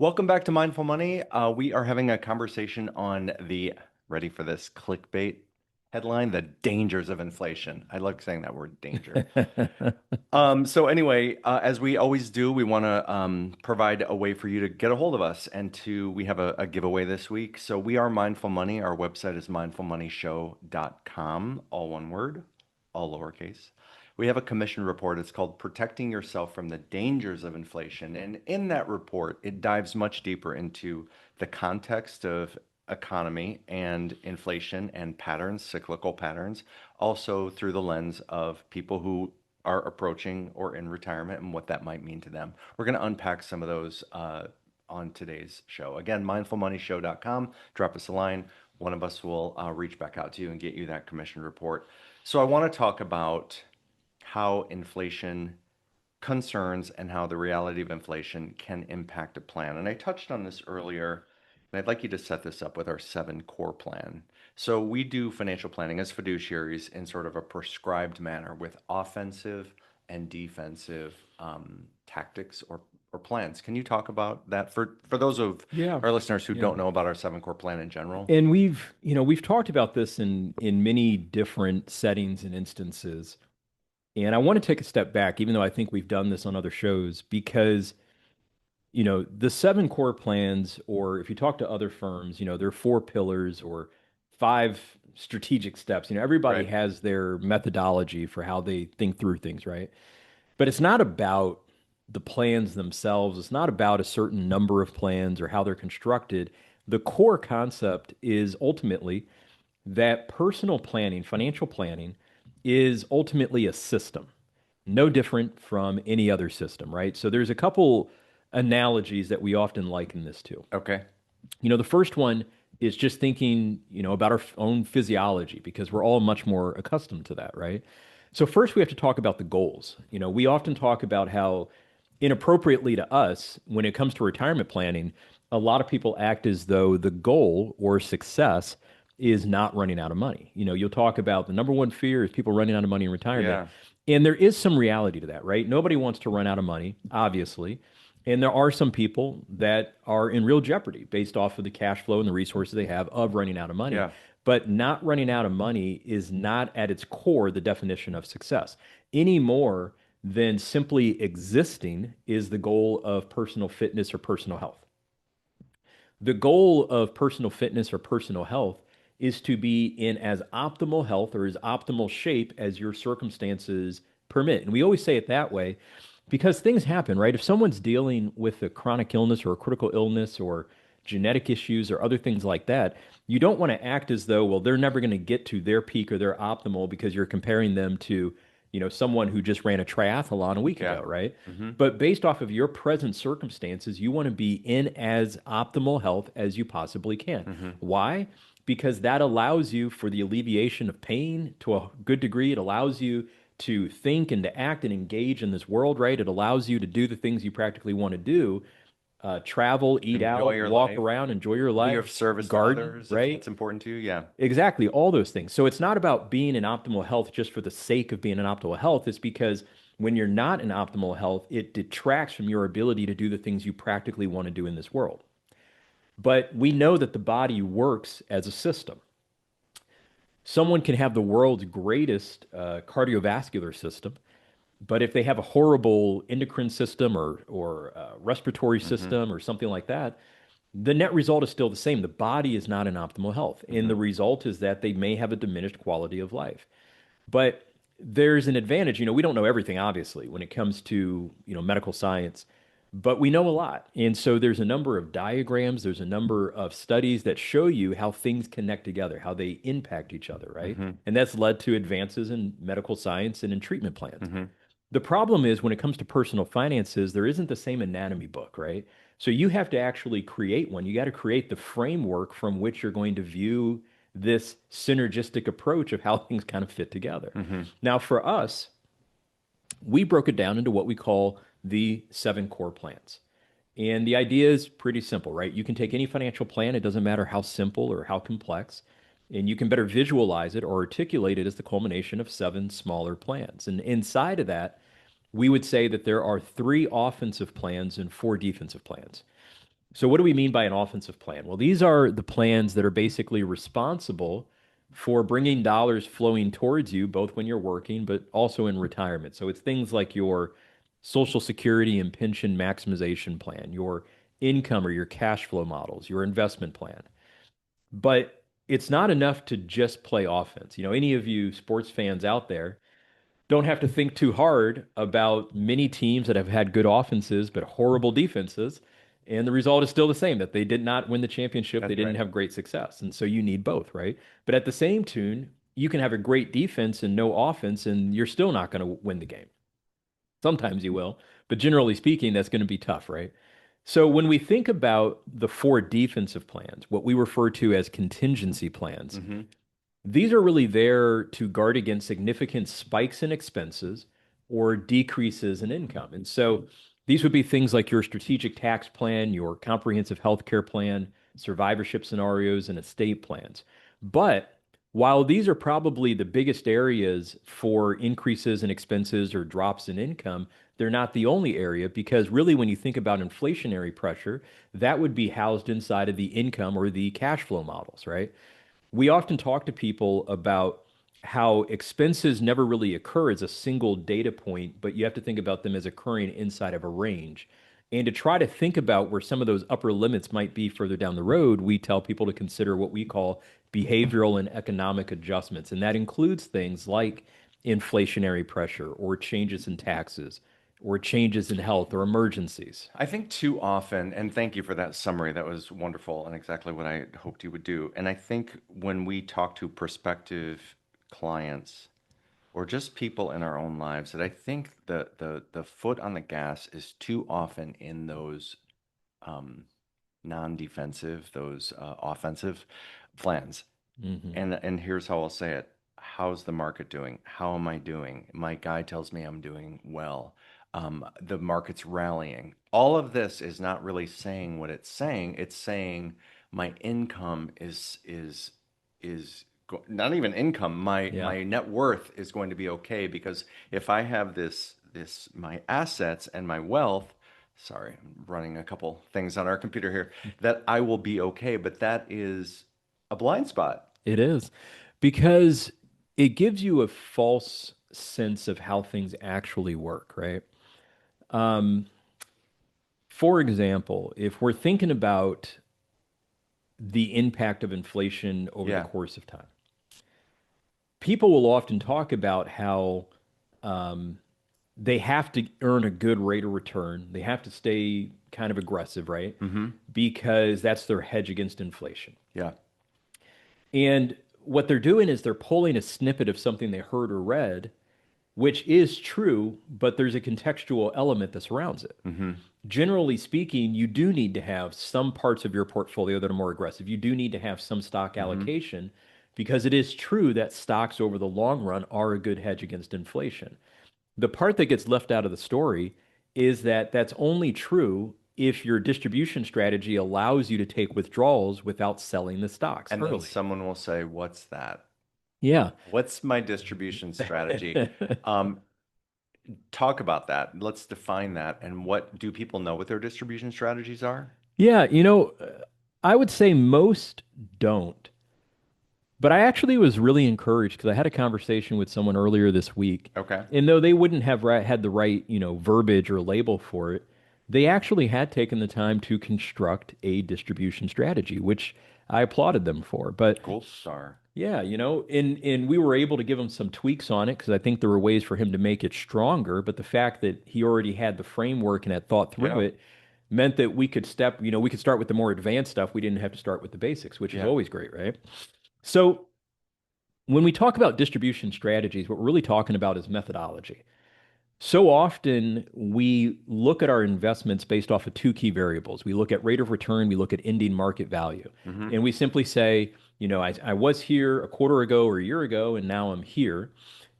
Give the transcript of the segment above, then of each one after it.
Welcome back to Mindful Money. We are having a conversation on ready for this clickbait headline, the dangers of inflation. I like saying that word, danger. So anyway, as we always do, we want to provide a way for you to get a hold of us, and we have a giveaway this week. So we are Mindful Money. Our website is mindfulmoneyshow.com, all one word, all lowercase. We have a commission report. It's called Protecting Yourself from the Dangers of Inflation. And in that report, it dives much deeper into the context of economy and inflation and patterns, cyclical patterns, also through the lens of people who are approaching or in retirement and what that might mean to them. We're going to unpack some of those on today's show. Again, mindfulmoneyshow.com. Drop us a line. One of us will reach back out to you and get you that commission report. So I want to talk about how inflation concerns and how the reality of inflation can impact a plan. And I touched on this earlier, and I'd like you to set this up with our 7 core plan. So we do financial planning as fiduciaries in sort of a prescribed manner with offensive and defensive tactics or plans. Can you talk about that for those of Yeah, our listeners who yeah. don't know about our 7 core plan in general? And we've talked about this in many different settings and instances. And I want to take a step back, even though I think we've done this on other shows, because, the 7 core plans, or if you talk to other firms, there are 4 pillars or 5 strategic steps. Everybody Right. has their methodology for how they think through things, right? But it's not about the plans themselves. It's not about a certain number of plans or how they're constructed. The core concept is ultimately that personal planning, financial planning, is ultimately a system, no different from any other system, right? So there's a couple analogies that we often liken this to. Okay. The first one is just thinking, about our own physiology because we're all much more accustomed to that, right? So first we have to talk about the goals. We often talk about how inappropriately to us, when it comes to retirement planning, a lot of people act as though the goal or success is not running out of money. You'll talk about the number one fear is people running out of money in retirement. Yeah. And there is some reality to that, right? Nobody wants to run out of money, obviously. And there are some people that are in real jeopardy based off of the cash flow and the resources they have of running out of money. Yeah. But not running out of money is not at its core the definition of success any more than simply existing is the goal of personal fitness or personal health. The goal of personal fitness or personal health is to be in as optimal health or as optimal shape as your circumstances permit. And we always say it that way because things happen, right? If someone's dealing with a chronic illness or a critical illness or genetic issues or other things like that, you don't want to act as though, well, they're never going to get to their peak or their optimal because you're comparing them to, someone who just ran a triathlon a week Yeah. ago, right? Hmm. But based off of your present circumstances, you want to be in as optimal health as you possibly can. Hmm. Why? Because that allows you for the alleviation of pain to a good degree. It allows you to think and to act and engage in this world, right? It allows you to do the things you practically want to do, travel, eat Enjoy out, your walk life. around, enjoy your Be life, of service to garden, others if right? that's important to you. Yeah. Exactly, all those things. So it's not about being in optimal health just for the sake of being in optimal health. It's because when you're not in optimal health, it detracts from your ability to do the things you practically want to do in this world. But we know that the body works as a system. Someone can have the world's greatest cardiovascular system, but if they have a horrible endocrine system or respiratory Hmm. system or something like that, the net result is still the same. The body is not in optimal health. And Hmm. the result is that they may have a diminished quality of life. But there's an advantage. We don't know everything, obviously, when it comes to, medical science, but we know a lot. And so there's a number of diagrams, there's a number of studies that show you how things connect together, how they impact each other, right? Hmm. And that's led to advances in medical science and in treatment plans. Hmm. The problem is when it comes to personal finances, there isn't the same anatomy book, right? So you have to actually create one. You got to create the framework from which you're going to view this synergistic approach of how things kind of fit together. Hmm. Now, for us, we broke it down into what we call the 7 core plans. And the idea is pretty simple, right? You can take any financial plan, it doesn't matter how simple or how complex, and you can better visualize it or articulate it as the culmination of 7 smaller plans. And inside of that, we would say that there are 3 offensive plans and 4 defensive plans. So, what do we mean by an offensive plan? Well, these are the plans that are basically responsible for bringing dollars flowing towards you, both when you're working, but also in retirement. So, it's things like your Social Security and pension maximization plan, your income or your cash flow models, your investment plan. But it's not enough to just play offense. Any of you sports fans out there, don't have to think too hard about many teams that have had good offenses but horrible defenses. And the result is still the same, that they did not win the championship. They That's didn't right. have great success. And so you need both, right? But at the same tune, you can have a great defense and no offense, and you're still not going to win the game. Sometimes you will, but generally speaking, that's going to be tough, right? So when we think about the four defensive plans, what we refer to as contingency plans, Hmm. these are really there to guard against significant spikes in expenses or decreases in income. And so these would be things like your strategic tax plan, your comprehensive health care plan, survivorship scenarios, and estate plans. But while these are probably the biggest areas for increases in expenses or drops in income, they're not the only area because really, when you think about inflationary pressure, that would be housed inside of the income or the cash flow models, right? We often talk to people about how expenses never really occur as a single data point, but you have to think about them as occurring inside of a range. And to try to think about where some of those upper limits might be further down the road, we tell people to consider what we call behavioral and economic adjustments. And that includes things like inflationary pressure or changes in taxes or changes in health or emergencies. I think too often, and thank you for that summary. That was wonderful and exactly what I hoped you would do. And I think when we talk to prospective clients or just people in our own lives, that I think the foot on the gas is too often in those um, non-defensive, those offensive plans. Hmm. And here's how I'll say it. How's the market doing? How am I doing? My guy tells me I'm doing well. The market's rallying. All of this is not really saying what it's saying. It's saying my income is not even income. My Yeah. my net worth is going to be okay because if I have this my assets and my wealth, sorry, I'm running a couple things on our computer here, that I will be okay. But that is a blind spot. It is because it gives you a false sense of how things actually work, right? Um, for example, if we're thinking about the impact of inflation over the Yeah. course of time, people will often talk about how um, they have to earn a good rate of return. They have to stay kind of aggressive, right? Mm-hmm. Because that's their hedge against inflation. Yeah. And what they're doing is they're pulling a snippet of something they heard or read, which is true, but there's a contextual element that surrounds it. Mm-hmm. Generally speaking, you do need to have some parts of your portfolio that are more aggressive. You do need to have some stock Mm-hmm. allocation because it is true that stocks over the long run are a good hedge against inflation. The part that gets left out of the story is that that's only true if your distribution strategy allows you to take withdrawals without selling the stocks And then early. someone will say, "What's that? Yeah. What's my distribution strategy?" Um, Talk about that. Let's define that. And what do people know what their distribution strategies are? Yeah, I would say most don't. But I actually was really encouraged because I had a conversation with someone earlier this week, Okay. and though they wouldn't have had the right, verbiage or label for it, they actually had taken the time to construct a distribution strategy, which I applauded them for. But Gold star. yeah, and we were able to give him some tweaks on it because I think there were ways for him to make it stronger. But the fact that he already had the framework and had thought through Yeah. it meant that we could start with the more advanced stuff. We didn't have to start with the basics, which is Yeah. always great, right? So when we talk about distribution strategies, what we're really talking about is methodology. So often we look at our investments based off of two key variables. We look at rate of return, we look at ending market value. Mm-hmm. And we simply say, I was here a quarter ago or a year ago, and now I'm here.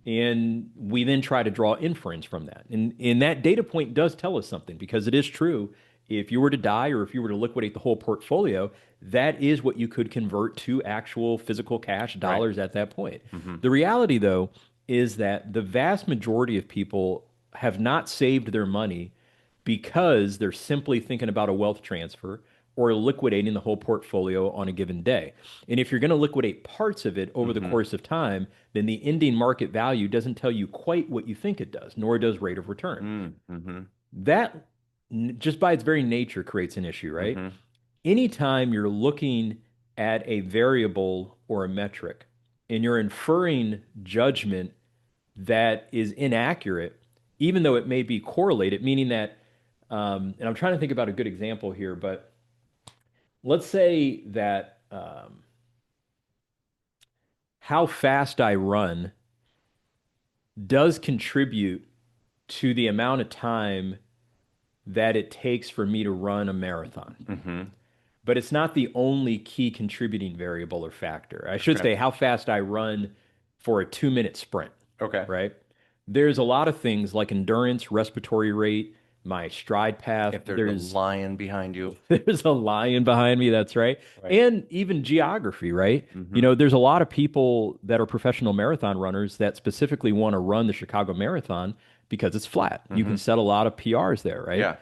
And we then try to draw inference from that. And that data point does tell us something because it is true. If you were to die or if you were to liquidate the whole portfolio, that is what you could convert to actual physical cash Right. dollars at that point. Mm-hmm. The reality, though, is that the vast majority of people have not saved their money because they're simply thinking about a wealth transfer or liquidating the whole portfolio on a given day. And if you're going to liquidate parts of it over the Mm-hmm. course of time, then the ending market value doesn't tell you quite what you think it does, nor does rate of return. Mm-hmm. That just by its very nature creates an issue, right? Mm-hmm. Anytime you're looking at a variable or a metric and you're inferring judgment that is inaccurate, even though it may be correlated, meaning that, and I'm trying to think about a good example here, but let's say that how fast I run does contribute to the amount of time that it takes for me to run a marathon. Mm-hmm. But it's not the only key contributing variable or factor. I should Okay. say how fast I run for a 2 minute sprint, Okay. right? There's a lot of things like endurance, respiratory rate, my stride path. If there's a lion behind you. There's a lion behind me, that's right. Right. And even geography, right? Mm-hmm. There's a lot of people that are professional marathon runners that specifically want to run the Chicago Marathon because it's flat. You Mm-hmm. can set a lot of PRs there, right? Yeah.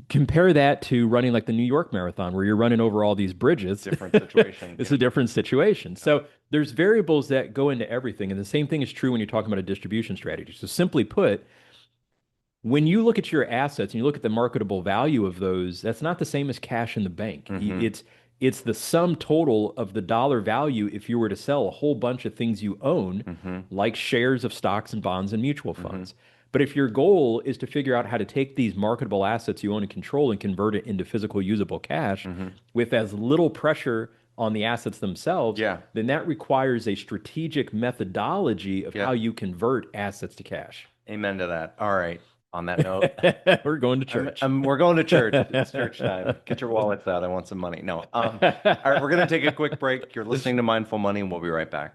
Compare that to running like the New York Marathon, where you're running over all these bridges. Different situation. It's Yeah. a different situation. So there's variables that go into everything. And the same thing is true when you're talking about a distribution strategy. So simply put, when you look at your assets and you look at the marketable value of those, that's not the same as cash in the bank. Mm-hmm. It's the sum total of the dollar value if you were to sell a whole bunch of things you own, Mm-hmm. like shares of stocks and bonds and mutual Mm-hmm. funds. But if your goal is to figure out how to take these marketable assets you own and control and convert it into physical usable cash Mm-hmm. with as little pressure on the assets themselves, Yeah. then that requires a strategic methodology of Yeah. how you convert assets to cash. Amen to that. All right. On that note, We're going to church. we're going to church. It's church time. Get your wallets out. I want some money. No. All right. We're going to take a quick break. You're listening to Mindful Money, and we'll be right back.